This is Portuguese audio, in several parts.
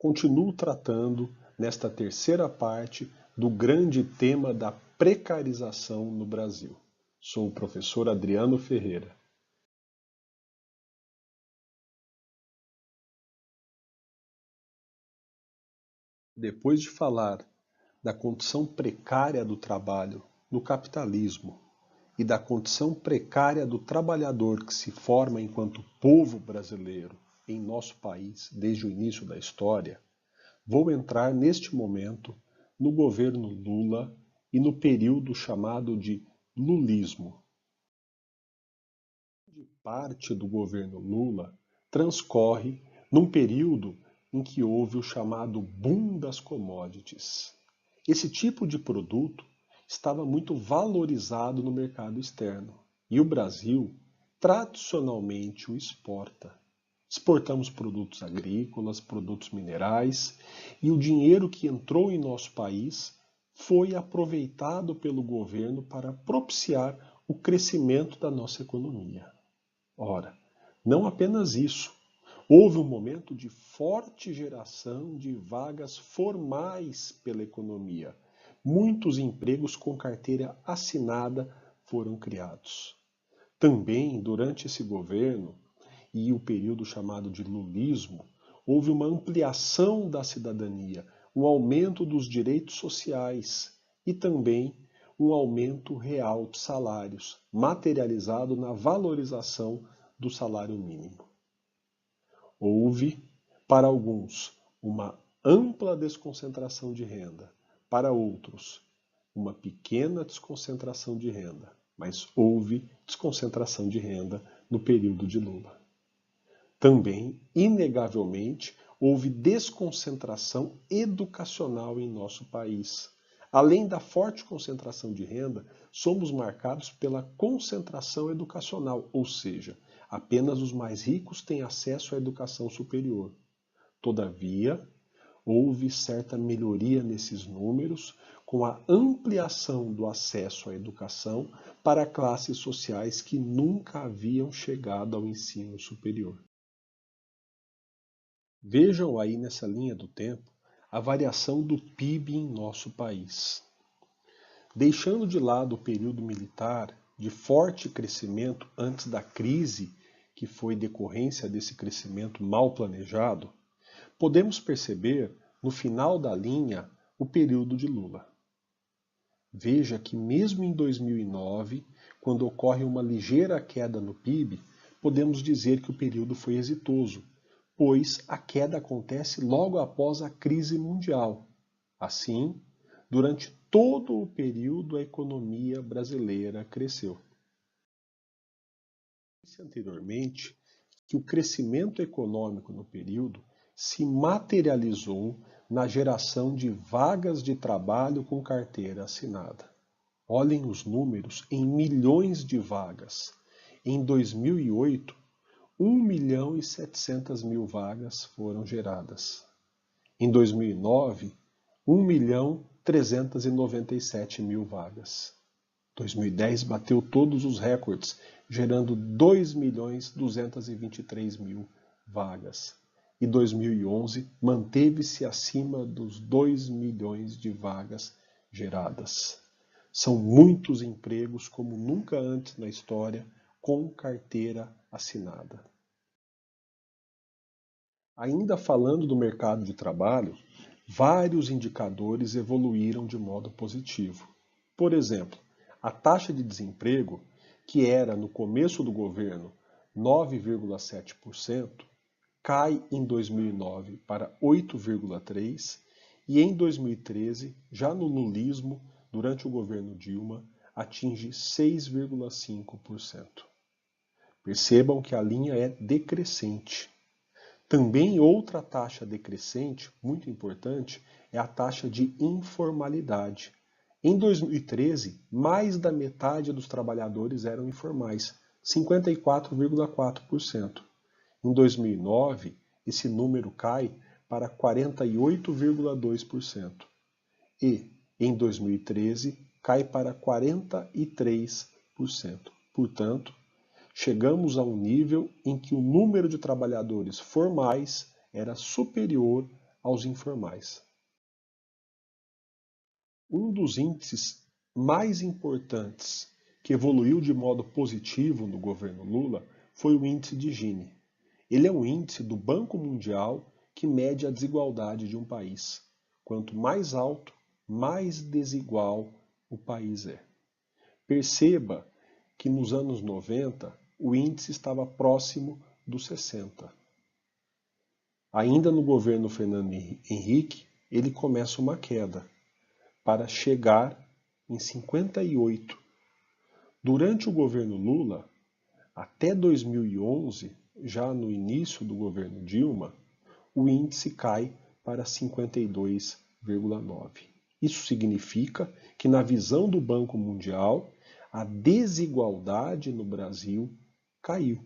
continuo tratando nesta terceira parte do grande tema da precarização no Brasil. Sou o professor Adriano Ferreira. Depois de falar da condição precária do trabalho no capitalismo e da condição precária do trabalhador que se forma enquanto povo brasileiro em nosso país desde o início da história, vou entrar neste momento no governo Lula e no período chamado de lulismo. Parte do governo Lula transcorre num período em que houve o chamado boom das commodities. Esse tipo de produto estava muito valorizado no mercado externo e o Brasil tradicionalmente o exporta. Exportamos produtos agrícolas, produtos minerais e o dinheiro que entrou em nosso país foi aproveitado pelo governo para propiciar o crescimento da nossa economia. Ora, não apenas isso. Houve um momento de forte geração de vagas formais pela economia. Muitos empregos com carteira assinada foram criados. Também, durante esse governo e o período chamado de lulismo, houve uma ampliação da cidadania, um aumento dos direitos sociais e também um aumento real de salários, materializado na valorização do salário mínimo. Houve, para alguns, uma ampla desconcentração de renda, para outros, uma pequena desconcentração de renda, mas houve desconcentração de renda no período de Lula. Também, inegavelmente, houve desconcentração educacional em nosso país. Além da forte concentração de renda, somos marcados pela concentração educacional, ou seja, apenas os mais ricos têm acesso à educação superior. Todavia, houve certa melhoria nesses números com a ampliação do acesso à educação para classes sociais que nunca haviam chegado ao ensino superior. Vejam aí nessa linha do tempo a variação do PIB em nosso país. Deixando de lado o período militar de forte crescimento antes da crise, que foi decorrência desse crescimento mal planejado, podemos perceber no final da linha o período de Lula. Veja que mesmo em 2009, quando ocorre uma ligeira queda no PIB, podemos dizer que o período foi exitoso, pois a queda acontece logo após a crise mundial. Assim, durante todo o período a economia brasileira cresceu. Disse anteriormente que o crescimento econômico no período se materializou na geração de vagas de trabalho com carteira assinada. Olhem os números em milhões de vagas. Em 2008, 1.700.000 vagas foram geradas. Em 2009, 1.397.000 vagas. 2010 bateu todos os recordes, gerando 2.223.000 vagas. E 2011 manteve-se acima dos 2 milhões de vagas geradas. São muitos empregos como nunca antes na história com carteira assinada. Ainda falando do mercado de trabalho, vários indicadores evoluíram de modo positivo. Por exemplo, a taxa de desemprego, que era no começo do governo 9,7%, cai em 2009 para 8,3% e em 2013, já no lulismo, durante o governo Dilma, atinge 6,5%. Percebam que a linha é decrescente. Também outra taxa decrescente, muito importante, é a taxa de informalidade. Em 2013, mais da metade dos trabalhadores eram informais, 54,4%. Em 2009, esse número cai para 48,2%. E, em 2013, cai para 43%. Portanto, chegamos a um nível em que o número de trabalhadores formais era superior aos informais. Um dos índices mais importantes que evoluiu de modo positivo no governo Lula foi o índice de Gini. Ele é um índice do Banco Mundial que mede a desigualdade de um país. Quanto mais alto, mais desigual o país é. Perceba que nos anos 90 o índice estava próximo dos 60. Ainda no governo Fernando Henrique, ele começa uma queda, para chegar em 58. Durante o governo Lula, até 2011, já no início do governo Dilma, o índice cai para 52,9. Isso significa que, na visão do Banco Mundial, a desigualdade no Brasil caiu.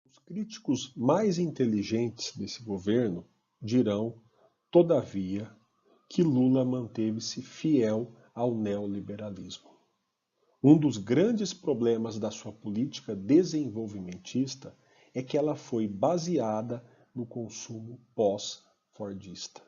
Os críticos mais inteligentes desse governo dirão, todavia, que Lula manteve-se fiel ao neoliberalismo. Um dos grandes problemas da sua política desenvolvimentista é que ela foi baseada no consumo pós-fordista.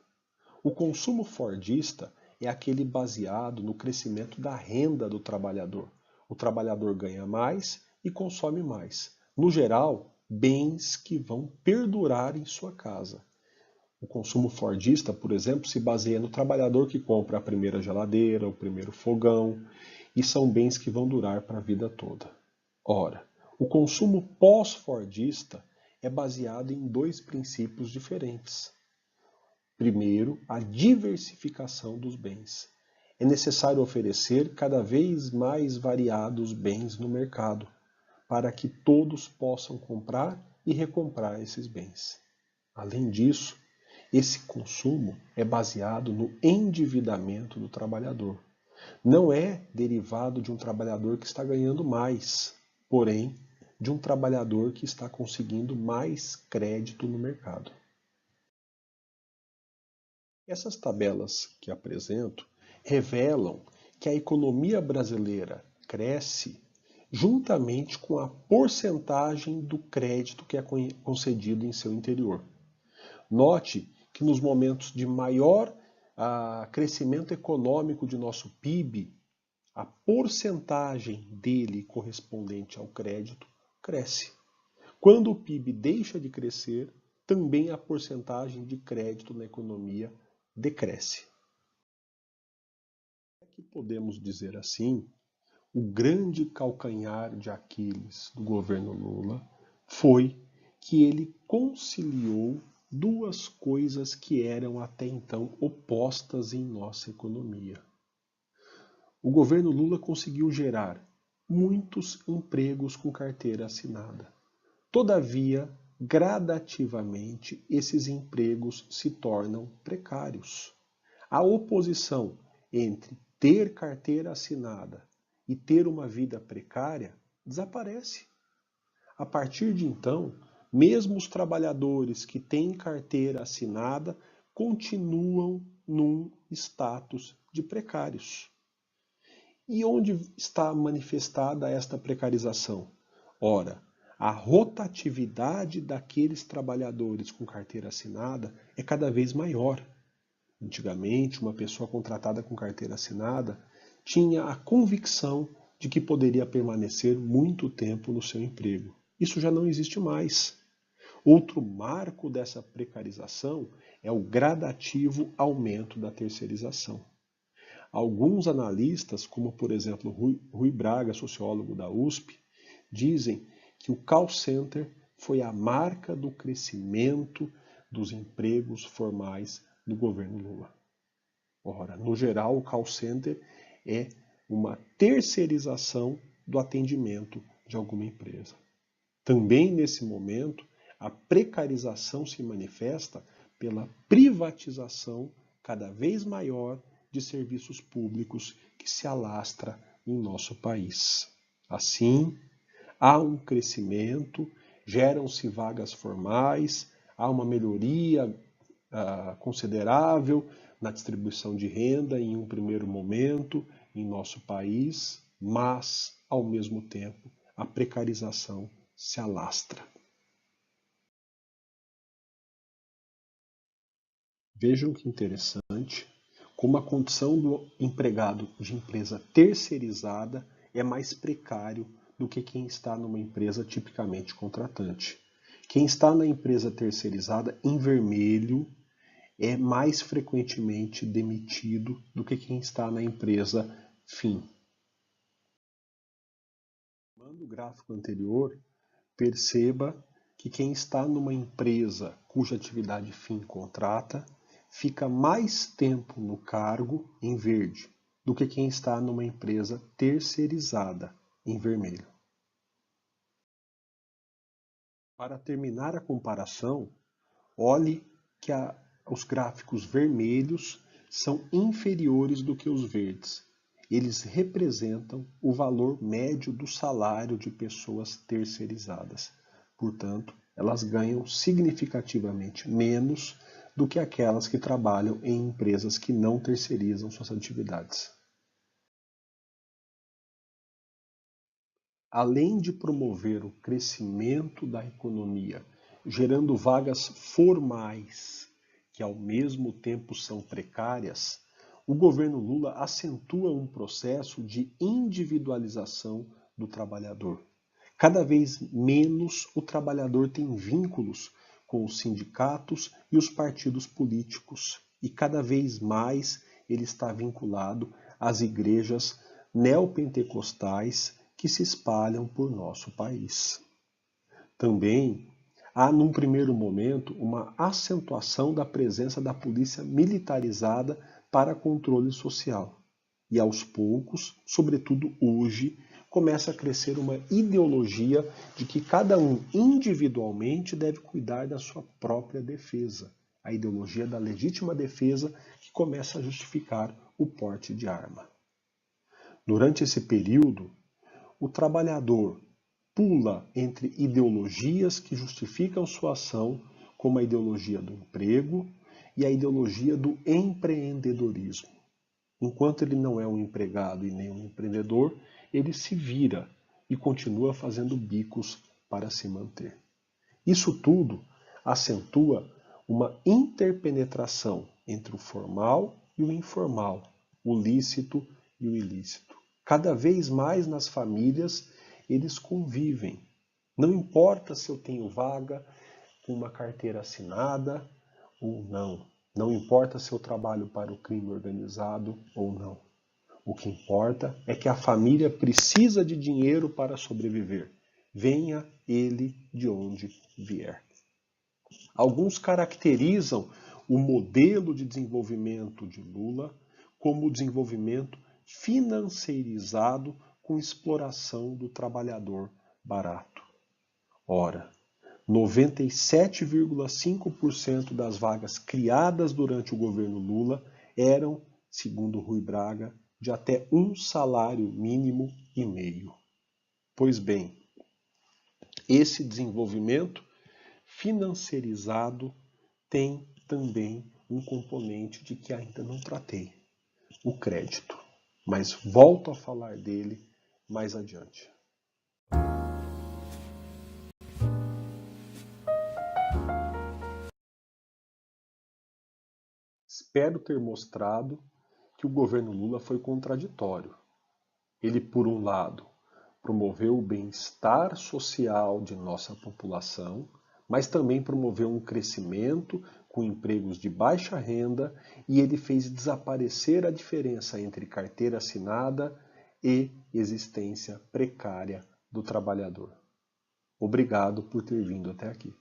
O consumo fordista é aquele baseado no crescimento da renda do trabalhador. O trabalhador ganha mais e consome mais. No geral, bens que vão perdurar em sua casa. O consumo fordista, por exemplo, se baseia no trabalhador que compra a primeira geladeira, o primeiro fogão, e são bens que vão durar para a vida toda. Ora, o consumo pós-fordista é baseado em dois princípios diferentes. Primeiro, a diversificação dos bens. É necessário oferecer cada vez mais variados bens no mercado, para que todos possam comprar e recomprar esses bens. Além disso, esse consumo é baseado no endividamento do trabalhador. Não é derivado de um trabalhador que está ganhando mais, porém, de um trabalhador que está conseguindo mais crédito no mercado. Essas tabelas que apresento revelam que a economia brasileira cresce juntamente com a porcentagem do crédito que é concedido em seu interior. Note que nos momentos de maior crescimento econômico de nosso PIB, a porcentagem dele correspondente ao crédito cresce. Quando o PIB deixa de crescer, também a porcentagem de crédito na economia decresce. É que podemos dizer assim, o grande calcanhar de Aquiles do governo Lula foi que ele conciliou duas coisas que eram até então opostas em nossa economia. O governo Lula conseguiu gerar muitos empregos com carteira assinada. Todavia, gradativamente, esses empregos se tornam precários. A oposição entre ter carteira assinada e ter uma vida precária desaparece. A partir de então, mesmo os trabalhadores que têm carteira assinada continuam num status de precários. E onde está manifestada esta precarização? Ora, a rotatividade daqueles trabalhadores com carteira assinada é cada vez maior. Antigamente, uma pessoa contratada com carteira assinada tinha a convicção de que poderia permanecer muito tempo no seu emprego. Isso já não existe mais. Outro marco dessa precarização é o gradativo aumento da terceirização. Alguns analistas, como por exemplo Rui Braga, sociólogo da USP, dizem que o call center foi a marca do crescimento dos empregos formais do governo Lula. Ora, no geral, o call center é uma terceirização do atendimento de alguma empresa. Também nesse momento, a precarização se manifesta pela privatização cada vez maior de serviços públicos que se alastra em nosso país. Assim, há um crescimento, geram-se vagas formais, há uma melhoria considerável na distribuição de renda em um primeiro momento em nosso país, mas, ao mesmo tempo, a precarização se alastra. Vejam que interessante como a condição do empregado de empresa terceirizada é mais precário do que quem está numa empresa tipicamente contratante. Quem está na empresa terceirizada, em vermelho, é mais frequentemente demitido do que quem está na empresa fim. No gráfico anterior, perceba que quem está numa empresa cuja atividade fim contrata fica mais tempo no cargo, em verde, do que quem está numa empresa terceirizada, em vermelho. Para terminar a comparação, olhe que os gráficos vermelhos são inferiores do que os verdes. Eles representam o valor médio do salário de pessoas terceirizadas. Portanto, elas ganham significativamente menos do que aquelas que trabalham em empresas que não terceirizam suas atividades. Além de promover o crescimento da economia, gerando vagas formais, que ao mesmo tempo são precárias, o governo Lula acentua um processo de individualização do trabalhador. Cada vez menos o trabalhador tem vínculos com os sindicatos e os partidos políticos, e cada vez mais ele está vinculado às igrejas neopentecostais que se espalham por nosso país. Também há, num primeiro momento, uma acentuação da presença da polícia militarizada para controle social. E aos poucos, sobretudo hoje, começa a crescer uma ideologia de que cada um individualmente deve cuidar da sua própria defesa. A ideologia da legítima defesa que começa a justificar o porte de arma. Durante esse período, o trabalhador pula entre ideologias que justificam sua ação, como a ideologia do emprego e a ideologia do empreendedorismo. Enquanto ele não é um empregado e nem um empreendedor, ele se vira e continua fazendo bicos para se manter. Isso tudo acentua uma interpenetração entre o formal e o informal, o lícito e o ilícito. Cada vez mais nas famílias eles convivem. Não importa se eu tenho vaga com uma carteira assinada ou não. Não importa se eu trabalho para o crime organizado ou não. O que importa é que a família precisa de dinheiro para sobreviver. Venha ele de onde vier. Alguns caracterizam o modelo de desenvolvimento de Lula como o desenvolvimento financeirizado com exploração do trabalhador barato. Ora, 97,5% das vagas criadas durante o governo Lula eram, segundo Rui Braga, de até um salário mínimo e meio. Pois bem, esse desenvolvimento financeirizado tem também um componente de que ainda não tratei, o crédito. Mas volto a falar dele mais adiante. Espero ter mostrado que o governo Lula foi contraditório. Ele, por um lado, promoveu o bem-estar social de nossa população, mas também promoveu um crescimento com empregos de baixa renda e ele fez desaparecer a diferença entre carteira assinada e existência precária do trabalhador. Obrigado por ter vindo até aqui.